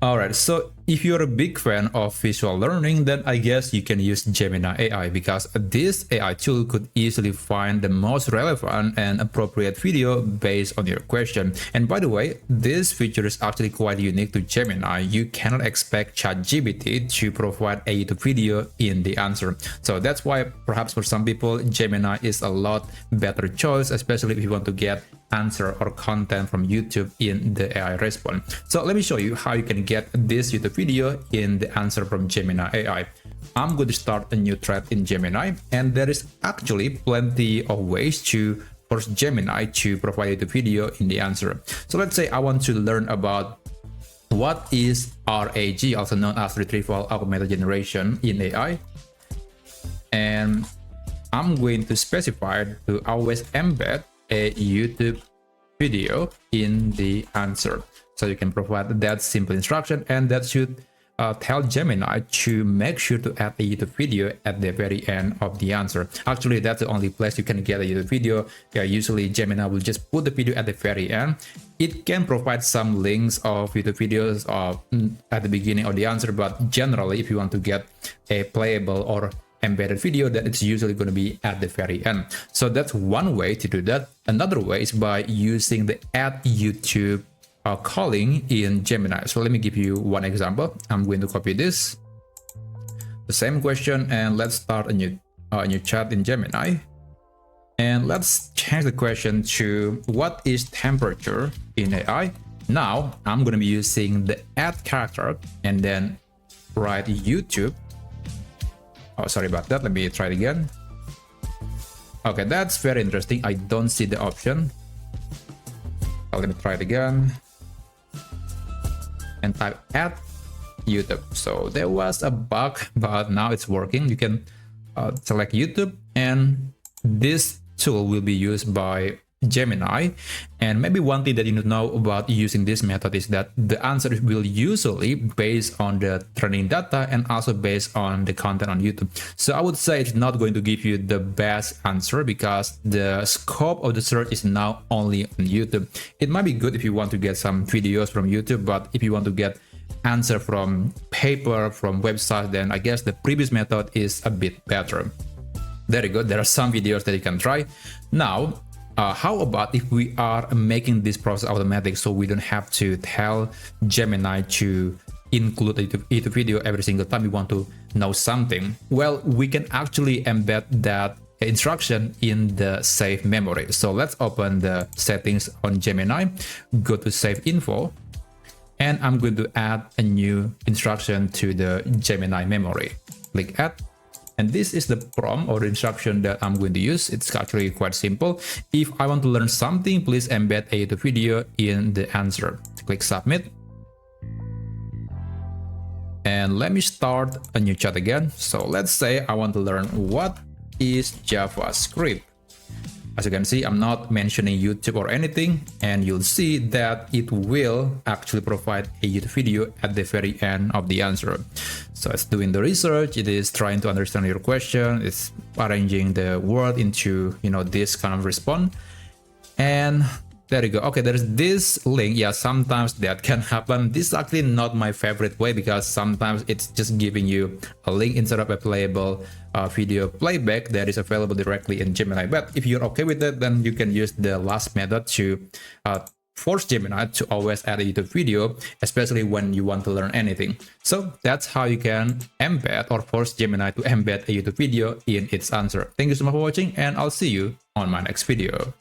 Alright, so if you're a big fan of visual learning, then I guess you can use Gemini AI, because this AI tool could easily find the most relevant and appropriate video based on your question. And by the way, this feature is actually quite unique to Gemini. You cannot expect ChatGPT to provide a YouTube video in the answer. So that's why perhaps for some people, Gemini is a lot better choice, especially if you want to get answer or content from YouTube in the AI response. So let me show you how you can get this YouTube video in the answer from Gemini AI. I'm going to start a new thread in Gemini, and there is actually plenty of ways to force Gemini to provide the video in the answer. So let's say I want to learn about what is RAG, also known as retrieval augmented generation in AI. And I'm going to specify to always embed a YouTube video in the answer. So you can provide that simple instruction, and that should tell Gemini to make sure to add a YouTube video at the very end of the answer. Actually, that's the only place you can get a YouTube video. Yeah, usually Gemini will just put the video at the very end. It can provide some links of YouTube videos at the beginning of the answer, but generally, if you want to get a playable or embedded video, that it's usually going to be at the very end. So that's one way to do that. Another way is by using the add YouTube calling in Gemini. So let me give you one example. I'm going to copy this, the same question, and let's start a new chat in Gemini. And let's change the question to what is temperature in AI. Now I'm going to be using the add character and then write YouTube. Oh, sorry about that. Let me try it again. Okay, that's very interesting. I don't see the option. Let me try it again. And type add YouTube. So there was a bug, but now it's working. You can select YouTube, and this tool will be used by Gemini. And maybe one thing that you need to know about using this method is that the answer will usually based on the training data and also based on the content on YouTube. So I would say it's not going to give you the best answer because the scope of the search is now only on YouTube. It might be good if you want to get some videos from YouTube, but if you want to get answer from paper, from website, then I guess the previous method is a bit better. There you go. There are some videos that you can try. Now, how about if we are making this process automatic, so we don't have to tell Gemini to include a YouTube video every single time we want to know something? Well, we can actually embed that instruction in the save memory. So let's open the settings on Gemini, go to save info, and I'm going to add a new instruction to the Gemini memory. Click add. And this is the prompt or instruction that I'm going to use. It's actually quite simple. If I want to learn something, please embed a YouTube video in the answer. Click submit. And let me start a new chat again. So let's say I want to learn what is JavaScript. As you can see, I'm not mentioning YouTube or anything, and you'll see that it will actually provide a YouTube video at the very end of the answer. So it's doing the research, it is trying to understand your question, it's arranging the word into, this kind of response. And there you go. Okay, there's this link. Yeah, sometimes that can happen. This is actually not my favorite way because sometimes it's just giving you a link instead of a playable video playback that is available directly in Gemini. But if you're okay with it, then you can use the last method to force Gemini to always add a YouTube video, especially when you want to learn anything. So that's how you can embed or force Gemini to embed a YouTube video in its answer. Thank you so much for watching, and I'll see you on my next video.